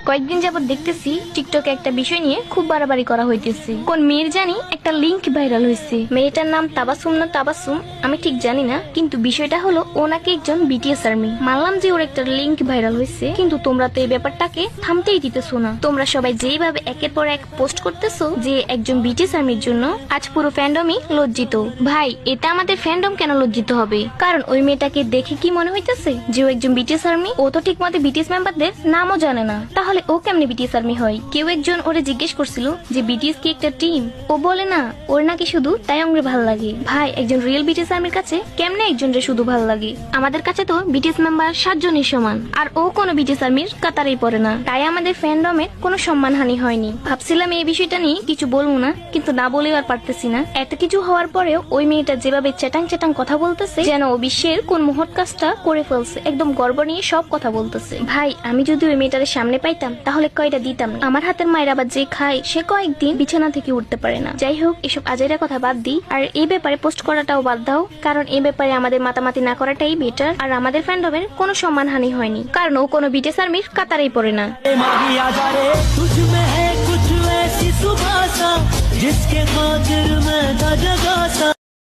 কয়েকদিন যাবত দেখতেছি টিকটকে একটা বিষয় নিয়ে খুব বাড়াবাড়ি করা হইতেছে। কোন মেয়ের জানি একটা লিংক ভাইরাল হয়েছে। মেয়েটার নাম তাবাসুম না তাবাসুম আমি ঠিক জানি না, কিন্তু বিষয়টা হলো ও নাকি একজন বিটিএস আর্মি। মানলাম যে ওর একটা লিংক ভাইরাল হয়েছে, কিন্তু তোমরা তো এই ব্যাপারটাকে থামতেই দিতেছো না। তোমরা সবাই যেইভাবে একের পর এক পোস্ট করতেছো যে একজন বিটিএস আর্মির জন্য, আজ পুরো ফ্যান্ডমই লজ্জিত। ভাই, এটা আমাদের ফ্যান্ডম কেন লজ্জিত হবে? কারণ ওই মেয়েটাকে দেখে কি মনে হইতেছে যে ও একজন বিটিএস আর্মি? ও তো ঠিক মতো বিটিএস মেম্বারদের নামও জানে না, তাহলে ও কেমনে বিটিএস আর্মি হয়? কেউ একজন ওরে জিজ্ঞেস করছিল যে বিটিএস কি একটা টিম? ও বলে না, ওর নাকি শুধু তায়ংরে ভাল লাগে। ভাই, একজন রিয়েল বিটিএস আর্মির কাছে কেমনে একজনরে শুধু ভাল লাগে? আমাদের কাছে তো বিটিএস মেম্বার 7 জনের সমান, আর ও কোনো বিটিএস আর্মির কাতারেই পড়ে না। তাই আমাদের ফ্যান্ডমের কোনো সম্মানহানি হয়নি। ভাবছিলাম এই বিষয়টা নিয়ে কিছু বলবো না, কিন্তু না বলেও আর পারতেছি না। এত কিছু হওয়ার পরেও ওই মেয়েটা যেভাবে চ্যাটাং চ্যাটাং কথা বলতেছে, যেন ও বিশ্বের কোন মহৎ কাজটা করে ফেলছে। একদম গর্ব নিয়ে সব কথা বলতেছে। ভাই, আমি যদি ওই মেয়েটার সামনে পাইতাম তাহলে কয়টা দিতাম না। আমার হাতের মায়ের আবার যে খায় সে কয়েকদিন বিছানা থেকে উঠতে পারে না। যাই হোক, এসব আজাইরা কথা বাদ দিই, আর এই ব্যাপারে পোস্ট করাটাও বাদ দাও, কারণ এই ব্যাপারে আমাদের মাতামাতি না করাটাই বেটার। আর আমাদের ফ্যান্ডমের কোনো সম্মানহানি হয়নি, কারণ ও কোনো বিটিএস আর্মির কাতারেই পড়ে না। जिसके खातिर मैं था जगा सा।